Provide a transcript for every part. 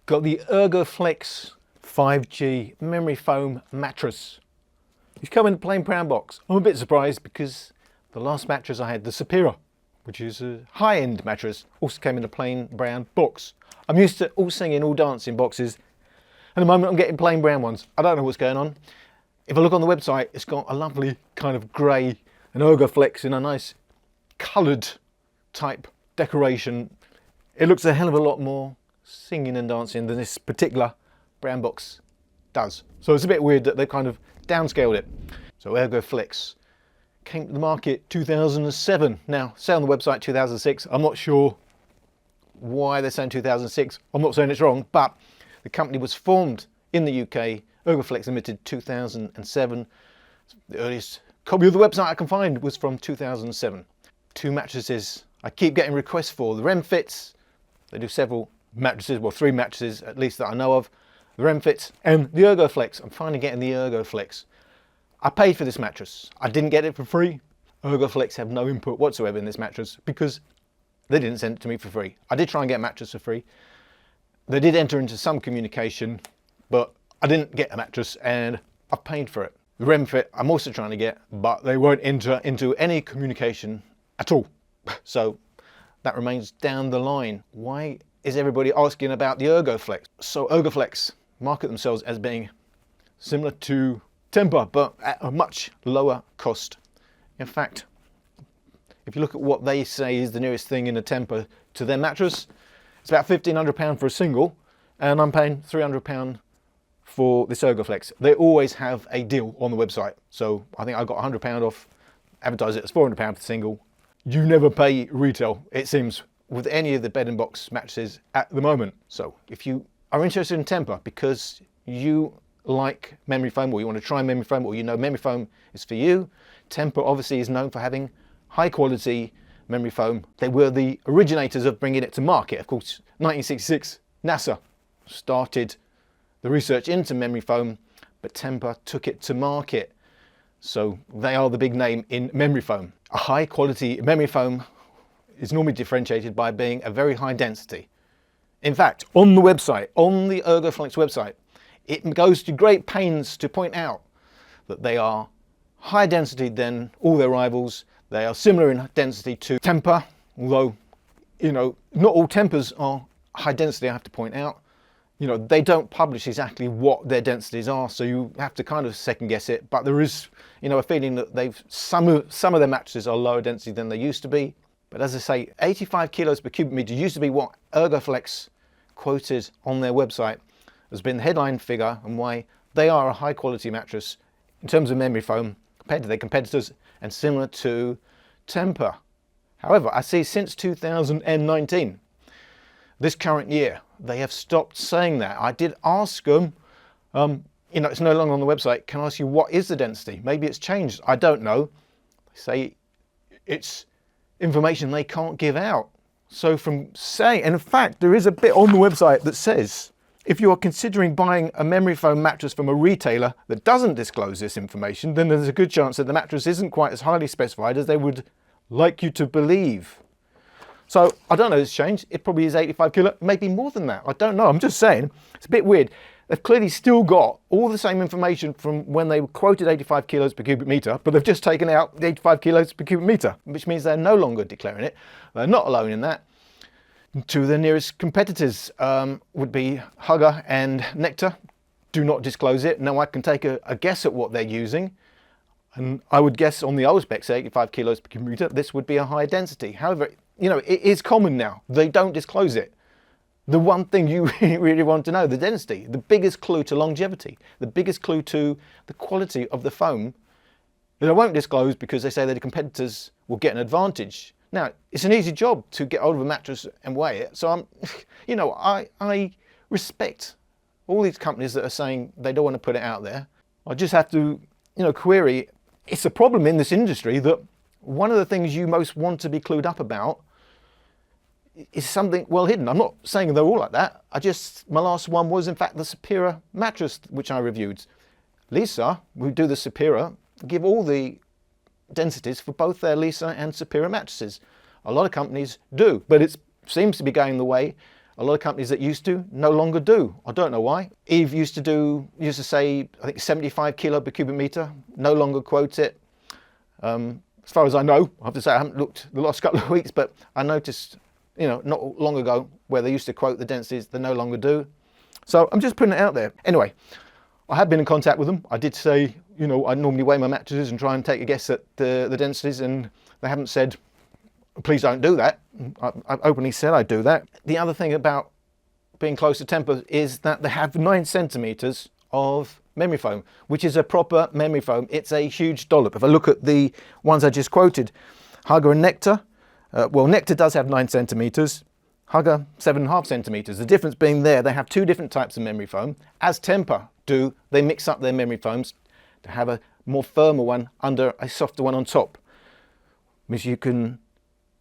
Got the Ergoflex 5G memory foam mattress. It's come in a plain brown box. I'm a bit surprised because the last mattress I had, the Tempur, which is a high-end mattress, also came in a plain brown box. I'm used to all singing, all dancing boxes. At the moment I'm getting plain brown ones. I don't know what's going on. If I look on the website, it's got a lovely kind of grey, an Ergoflex in a nice coloured type decoration. It looks a hell of a lot more singing and dancing than this particular brown box does. So it's a bit weird that they've kind of downscaled it. So Ergoflex came to the market 2007. Now, say on the website 2006. I'm not sure why they're saying 2006. I'm not saying it's wrong, but the company was formed in the UK, Ergoflex Limited, 2007. The earliest copy of the website I can find was from 2007. Two mattresses I keep getting requests for. The RemFits, they do several mattresses, well 3 mattresses at least that I know of. The RemFits and the Ergoflex. I'm finally getting the Ergoflex. I paid for this mattress. I didn't get it for free. Ergoflex have no input whatsoever in this mattress because they didn't send it to me for free. I did try and get a mattress for free. They did enter into some communication, but I didn't get a mattress and I've paid for it. The RemFit I'm also trying to get, but they won't enter into any communication at all. So that remains down the line. Why is everybody asking about the Ergoflex? So Ergoflex market themselves as being similar to Tempur, but at a much lower cost. In fact, if you look at what they say is the nearest thing in a Tempur to their mattress, it's about £1,500 for a single, and I'm paying £300 for this Ergoflex. They always have a deal on the website, so I think I got £100 off, advertise it as £400 for the single. You never pay retail, it seems, with any of the bed and box mattresses at the moment. So if you are interested in Tempur because you like memory foam, or you want to try memory foam, or you know memory foam is for you, Tempur obviously is known for having high quality memory foam. They were the originators of bringing it to market. Of course, 1966, NASA started the research into memory foam, but Tempur took it to market. So they are the big name in memory foam. A high quality memory foam is normally differentiated by being a very high density. In fact, on the website, on the Ergoflex website, it goes to great pains to point out that they are higher density than all their rivals. They are similar in density to Tempur, although, you know, not all Tempurs are high density, I have to point out. You know, they don't publish exactly what their densities are, so you have to kind of second guess it. But there is, you know, a feeling that some of their mattresses are lower density than they used to be. But as I say, 85 kilos per cubic meter used to be what Ergoflex quoted on their website has been the headline figure, and why they are a high quality mattress in terms of memory foam compared to their competitors and similar to Tempur. However, I see since 2019, this current year, they have stopped saying that. I did ask them, you know, it's no longer on the website. Can I ask you what is the density? Maybe it's changed. I don't know. They say it's information they can't give out. So from saying, and in fact, there is a bit on the website that says, if you are considering buying a memory foam mattress from a retailer that doesn't disclose this information, then there's a good chance that the mattress isn't quite as highly specified as they would like you to believe. So I don't know, it's changed. It probably is 85 kilo, maybe more than that. I don't know. I'm just saying, it's a bit weird. They've clearly still got all the same information from when they quoted 85 kilos per cubic meter, but they've just taken out the 85 kilos per cubic meter, which means they're no longer declaring it. They're not alone in that. Two of their nearest competitors would be Hugger and Nectar. Do not disclose it. Now I can take a guess at what they're using, and I would guess on the old specs, 85 kilos per cubic meter, this would be a high density. However, you know, it is common now. They don't disclose it. The one thing you really want to know, the density, the biggest clue to longevity, the biggest clue to the quality of the foam, that I won't disclose because they say that the competitors will get an advantage. Now, it's an easy job to get hold of a mattress and weigh it. So you know, I respect all these companies that are saying they don't want to put it out there. I just have to, you know, query. It's a problem in this industry that one of the things you most want to be clued up about is something well hidden. I'm not saying they're all like that. My last one was in fact the Superior mattress, which I reviewed. Lisa, who do the Superior, give all the densities for both their Lisa and Superior mattresses. A lot of companies do, but it seems to be going the way A lot of companies that used to no longer do. I don't know why. Eve used to say, I think 75 kilo per cubic meter, no longer quote it. As far as I know, I have to say I haven't looked the last couple of weeks, but I noticed, you know, not long ago where they used to quote the densities, they no longer do. So I'm just putting it out there. Anyway, I have been in contact with them. I did say, you know, I normally weigh my mattresses and try and take a guess at the densities, and they haven't said, please don't do that. I've openly said I do that. The other thing about being close to Tempur is that they have 9 centimeters of memory foam, which is a proper memory foam. It's a huge dollop. If I look at the ones I just quoted, Hugger and Nectar, well, Nectar does have 9 centimeters, Hugger 7.5 centimeters. The difference being there, they have 2 different types of memory foam. As Tempur do, they mix up their memory foams to have a more firmer one under a softer one on top, which you can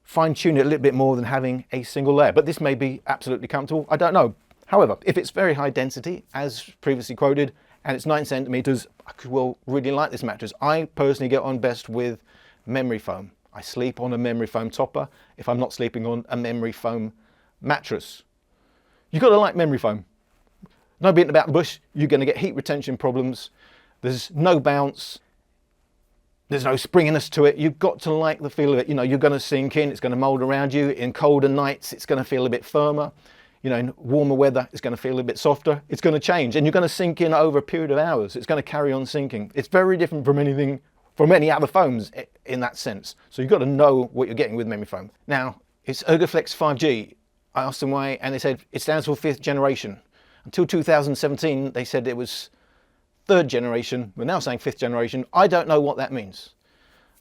fine tune it a little bit more than having a single layer. But this may be absolutely comfortable, I don't know. However, if it's very high density, as previously quoted, and it's 9 centimeters, I will really like this mattress. I personally get on best with memory foam. I sleep on a memory foam topper if I'm not sleeping on a memory foam mattress. You've got to like memory foam. No beating about the bush, you're going to get heat retention problems. There's no bounce. There's no springiness to it. You've got to like the feel of it. You know, you're going to sink in, it's going to mold around you. In colder nights, it's going to feel a bit firmer. You know, in warmer weather, it's going to feel a bit softer. It's going to change, and you're going to sink in over a period of hours. It's going to carry on sinking. It's very different from anything, from any other foams in that sense. So you've got to know what you're getting with memory foam. Now, it's Ergoflex 5G. I asked them why, and they said it stands for 5th generation. Until 2017, they said it was 3rd generation. We're now saying 5th generation. I don't know what that means.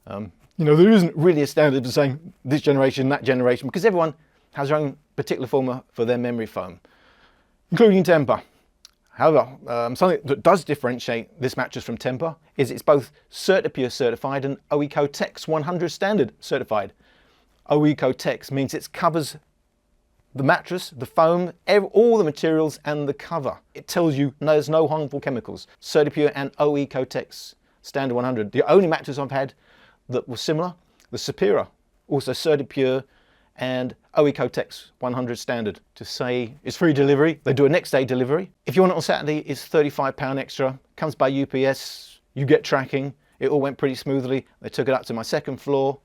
You know, there isn't really a standard for saying this generation, that generation, because everyone has their own particular formula for their memory foam, including Tempur. However, something that does differentiate this mattress from Tempur is it's both Certipure certified and OEcoTex 100 standard certified. OEcoTex means it covers the mattress, the foam, all the materials and the cover. It tells you there's no harmful chemicals. Certipure and OEcoTex standard 100. The only mattress I've had that was similar, the Superior, also Certipure and OEcoTex 100 standard, to say it's free delivery. They do a next day delivery. If you want it on Saturday, it's £35 extra. Comes by UPS, you get tracking. It all went pretty smoothly. They took it up to my 2nd floor.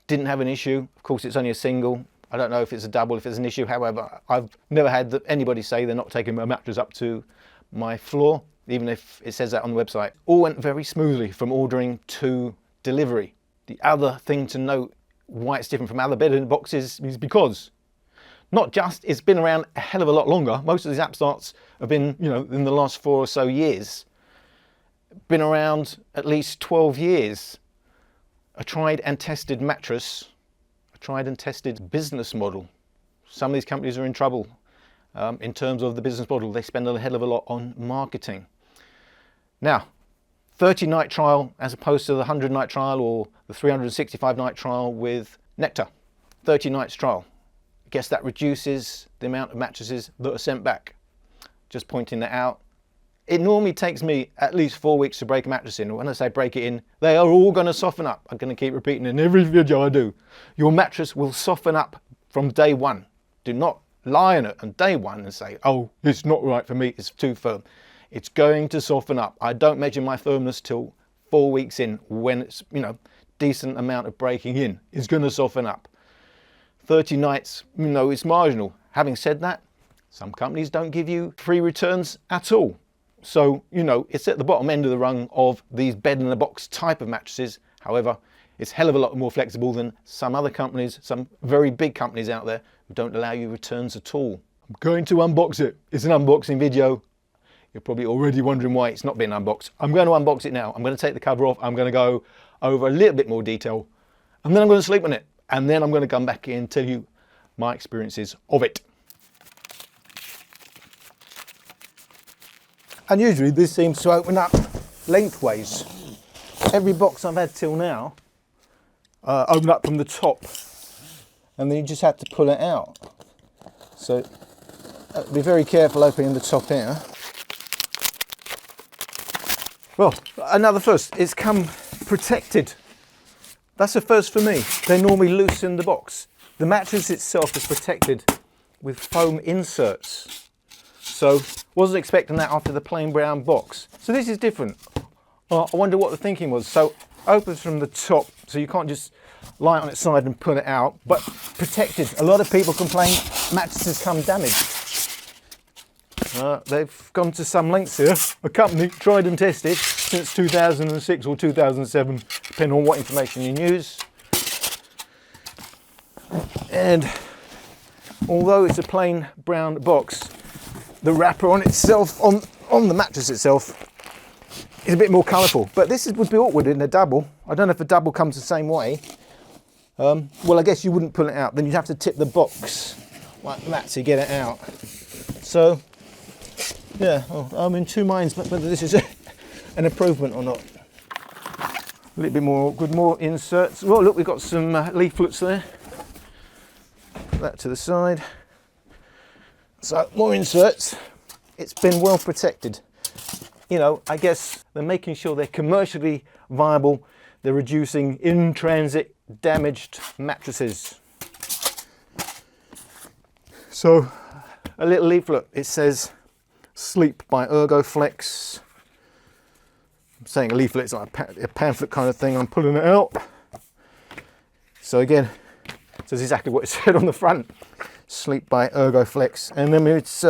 Didn't have an issue. Of course, it's only a single. I don't know if it's a double, if it's an issue. However, I've never had anybody say they're not taking my mattress up to my floor, even if it says that on the website. All went very smoothly from ordering to delivery. The other thing to note why it's different from other bed boxes is because not just it's been around a hell of a lot longer. Most of these upstarts have been, you know, in the last 4 or so years, been around at least 12 years. A tried and tested mattress, a tried and tested business model. Some of these companies are in trouble in terms of the business model. They spend a hell of a lot on marketing. Now, 30-night trial as opposed to the 100-night trial or the 365-night trial with Nectar. 30 nights trial. I guess that reduces the amount of mattresses that are sent back. Just pointing that out. It normally takes me at least 4 weeks to break a mattress in. When I say break it in, they are all going to soften up. I'm going to keep repeating in every video I do. Your mattress will soften up from day one. Do not lie on it on day one and say, oh, it's not right for me, it's too firm. It's going to soften up. I don't measure my firmness till 4 weeks in, when it's, you know, decent amount of breaking in. It's going to soften up. 30 nights, you know, it's marginal. Having said that, some companies don't give you free returns at all. So, you know, it's at the bottom end of the rung of these bed-in-a-box type of mattresses. However, it's a hell of a lot more flexible than some other companies, some very big companies out there who don't allow you returns at all. I'm going to unbox it. It's an unboxing video. You're probably already wondering why it's not been unboxed. I'm going to unbox it now. I'm going to take the cover off. I'm going to go over a little bit more detail, and then I'm going to sleep on it. And then I'm going to come back in and tell you my experiences of it. And usually this seems to open up lengthways. Every box I've had till now opened up from the top, and then you just have to pull it out. So be very careful opening the top here. Well, another first, it's come protected. That's a first for me. They normally loosen the box. The mattress itself is protected with foam inserts. So wasn't expecting that after the plain brown box. So this is different. I wonder what the thinking was. So opens from the top, so you can't just lie on its side and pull it out, but protected. A lot of people complain mattresses come damaged. They've gone to some lengths here. A company tried and tested since 2006 or 2007, depending on what information you use. And although it's a plain brown box, the wrapper on itself, on the mattress itself, is a bit more colourful. But this would be awkward in a double. I don't know if a double comes the same way. Well, I guess you wouldn't pull it out. Then you'd have to tip the box like that to get it out. So, yeah, well, I'm in two minds whether this is an improvement or not. A little bit more awkward, more inserts. Well, look, we've got some leaflets there. That to the side. So, more inserts. It's been well protected. You know, I guess they're making sure they're commercially viable. They're reducing in-transit damaged mattresses. So, a little leaflet. It says, Sleep by Ergoflex. I'm saying a leaflet, it's like a pamphlet kind of thing. I'm pulling it out. So again, it says exactly what it said on the front. Sleep by Ergoflex. And then it's,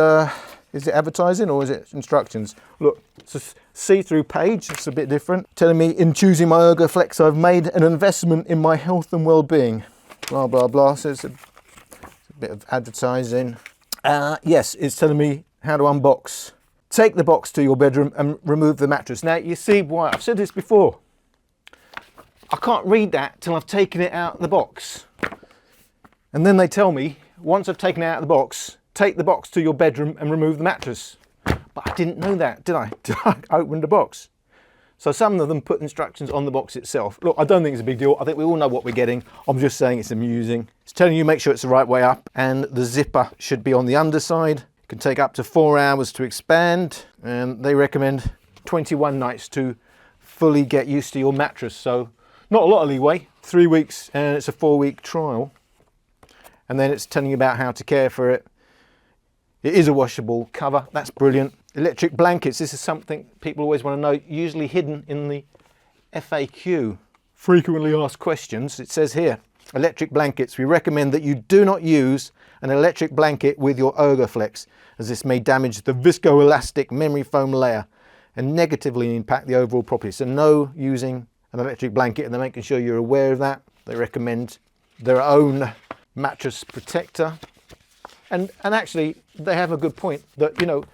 is it advertising or is it instructions? Look, it's a see-through page. It's a bit different. Telling me, in choosing my Ergoflex, I've made an investment in my health and well-being. Blah, blah, blah. So it's a bit of advertising. Yes, it's telling me how to unbox. Take the box to your bedroom and remove the mattress. Now, you see why. I've said this before. I can't read that till I've taken it out of the box. And then they tell me, once I've taken it out of the box, take the box to your bedroom and remove the mattress. But I didn't know that, did I? Till I opened the box. So some of them put instructions on the box itself. Look, I don't think it's a big deal. I think we all know what we're getting. I'm just saying it's amusing. It's telling you make sure it's the right way up, and the zipper should be on the underside. It can take up to 4 hours to expand, and they recommend 21 nights to fully get used to your mattress. So not a lot of leeway, 3 weeks, and it's a 4-week trial. And then it's telling you about how to care for it. It is a washable cover, that's brilliant. Electric blankets, this is something people always want to know, usually hidden in the FAQ. Frequently asked questions, it says here, electric blankets, we recommend that you do not use an electric blanket with your Ergoflex, as this may damage the viscoelastic memory foam layer and negatively impact the overall properties. So no using an electric blanket, and they're making sure you're aware of that. They recommend their own mattress protector. And actually, they have a good point that, you know,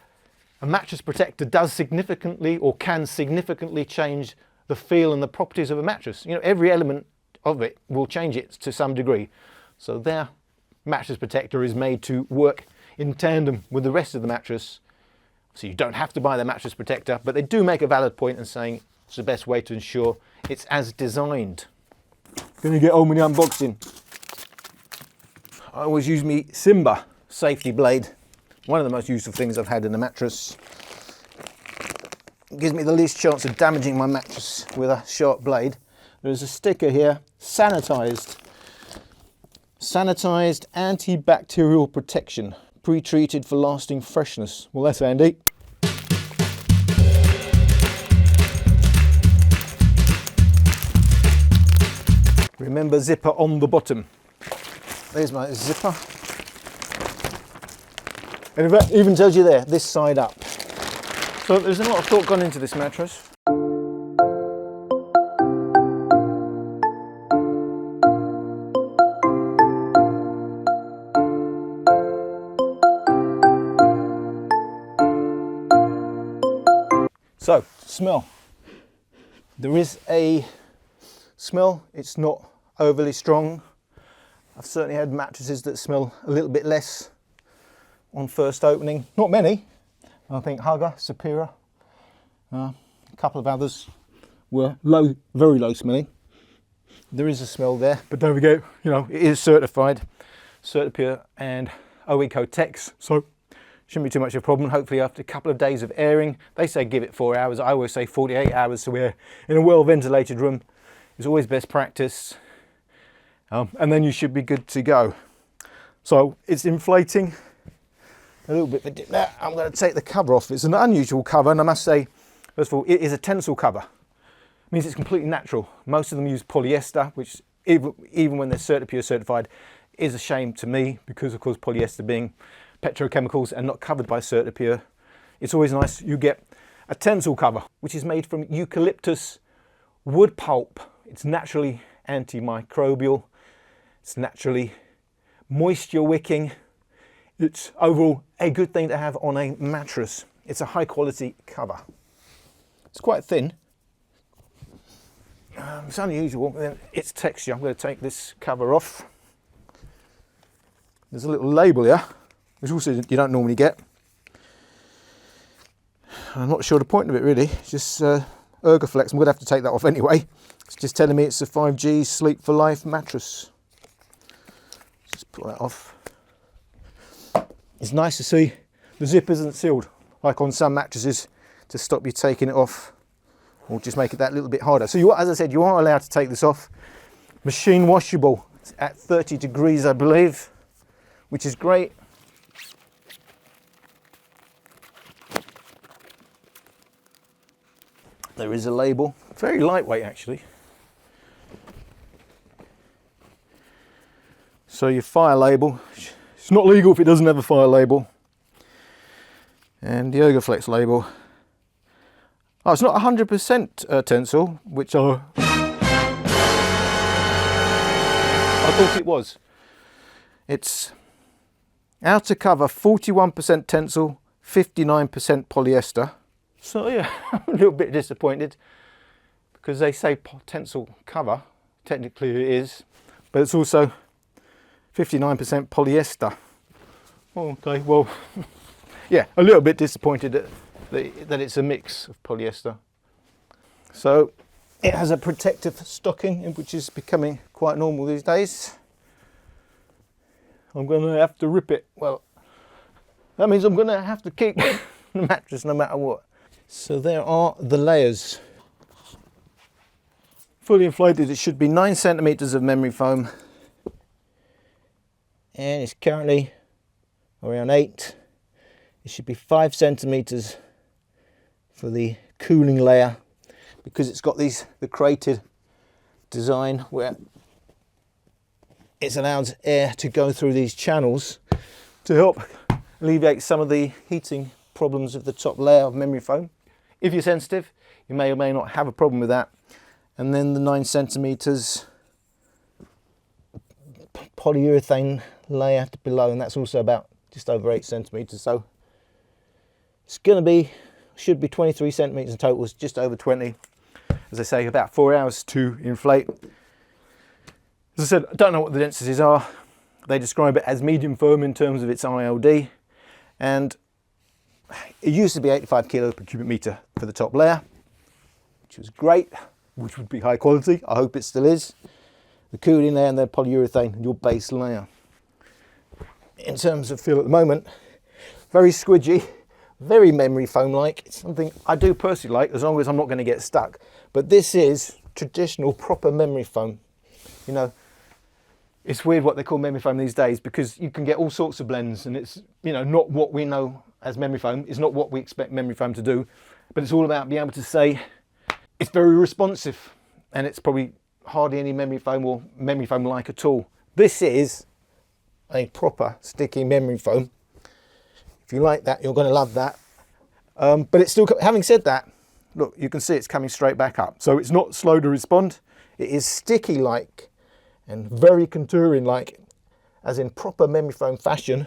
a mattress protector does significantly or can significantly change the feel and the properties of a mattress. You know, every element of it will change it to some degree. So their mattress protector is made to work in tandem with the rest of the mattress. So you don't have to buy the mattress protector, but they do make a valid point in saying it's the best way to ensure it's as designed. Gonna get on with the unboxing. I always use me Simba safety blade. One of the most useful things I've had in a mattress. It gives me the least chance of damaging my mattress with a sharp blade. There's a sticker here, sanitized. Sanitized antibacterial protection, pre-treated for lasting freshness. Well, that's handy. Remember, zipper on the bottom. There's my zipper. And it even tells you there, this side up. So there's a lot of thought gone into this mattress. So, smell. There is a smell, it's not overly strong. I've certainly had mattresses that smell a little bit less on first opening. Not many. I think Hugger, Superior, a couple of others were low, very low smelling. There is a smell there, but don't forget, you know, it is certified, Certipure and OEcoTex, so shouldn't be too much of a problem. Hopefully after a couple of days of airing, they say give it 4 hours. I always say 48 hours, so we're in a well-ventilated room. It's always best practice. And then you should be good to go. So it's inflating. a little bit of a dip there. I'm going to take the cover off. It's an unusual cover, and I must say, first of all, it is a tensile cover. It means it's completely natural. Most of them use polyester, which even when they're CertiPure certified, is a shame to me, because of course polyester being petrochemicals and not covered by CertiPure. It's always nice you get a tensile cover, which is made from eucalyptus wood pulp. It's naturally antimicrobial. It's naturally moisture wicking. It's overall a good thing to have on a mattress. It's a high quality cover. It's quite thin. It's unusual in its texture. I'm going to take this cover off. There's a little label here, which also you don't normally get. I'm not sure the point of it really. It's just Ergoflex. I'm going to have to take that off anyway. It's just telling me it's a 5G Sleep for Life mattress. Just pull that off. It's nice to see the zip isn't sealed, like on some mattresses, to stop you taking it off, or just make it that little bit harder. So as I said, you are allowed to take this off. Machine washable. It's at 30 degrees, I believe, which is great. There is a label, very lightweight actually. So your fire label, it's not legal if it doesn't have a fire label. And the Ergoflex label. Oh, it's not 100% tensile, which I thought it was. It's outer cover 41% tensile, 59% polyester. So yeah, I'm a little bit disappointed, because they say tensile cover, technically it is, but it's also 59% polyester. Okay, well, yeah, a little bit disappointed that it's a mix of polyester. So it has a protective stocking, which is becoming quite normal these days. I'm going to have to rip it. Well, that means I'm going to have to keep the mattress no matter what. So there are the layers. Fully inflated, it should be 9 centimeters of memory foam. And it's currently around 8. It should be 5 centimeters for the cooling layer, because it's got the crated design where it allows air to go through these channels to help alleviate some of the heating problems of the top layer of memory foam. If you're sensitive, you may or may not have a problem with that. And then the 9 centimeters polyurethane layer below, and that's also about just over 8 centimeters. So it's going to be, should be 23 centimeters in total. It's just over 20. As I say, about 4 hours to inflate. As I said, I don't know what the densities are. They describe it as medium firm in terms of its ILD, and it used to be 85 kilo per cubic meter for the top layer, which was great, which would be high quality. I hope it still is. The cooling layer and the polyurethane, your base layer. In terms of feel at the moment, very squidgy, very memory foam-like. It's something I do personally like, as long as I'm not going to get stuck. But this is traditional, proper memory foam. You know, it's weird what they call memory foam these days, because you can get all sorts of blends, and it's, you know, not what we know as memory foam. It's not what we expect memory foam to do, but it's all about being able to say it's very responsive, and it's probably hardly any memory foam or memory foam like at all. This is a proper sticky memory foam. If you like that, you're going to love that. But it's still, having said that, look, you can see it's coming straight back up. So it's not slow to respond. It is sticky like and very contouring like, as in proper memory foam fashion.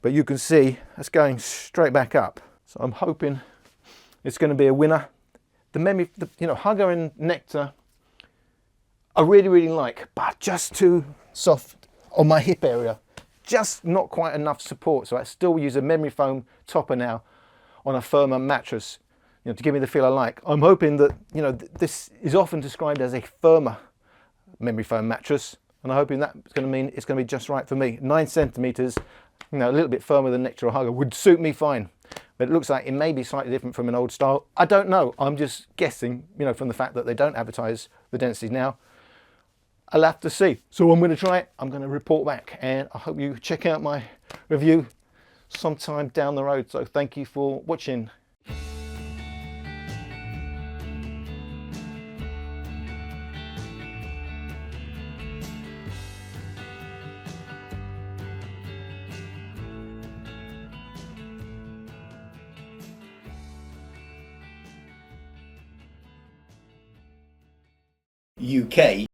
But you can see it's going straight back up. So I'm hoping it's going to be a winner. You know, Hugger and Nectar I really like, but just too soft on my hip area. Just not quite enough support. So I still use a memory foam topper now on a firmer mattress, you know, to give me the feel I like. I'm hoping that, you know, this is often described as a firmer memory foam mattress, and I'm hoping that's going to mean it's going to be just right for me. 9 centimeters, you know, a little bit firmer than Nectar or Hugger would suit me fine. But it looks like it may be slightly different from an old style. I don't know. I'm just guessing, you know, from the fact that they don't advertise the densities now. I'll have to see. So I'm going to try it. I'm going to report back, and I hope you check out my review sometime down the road. So thank you for watching. UK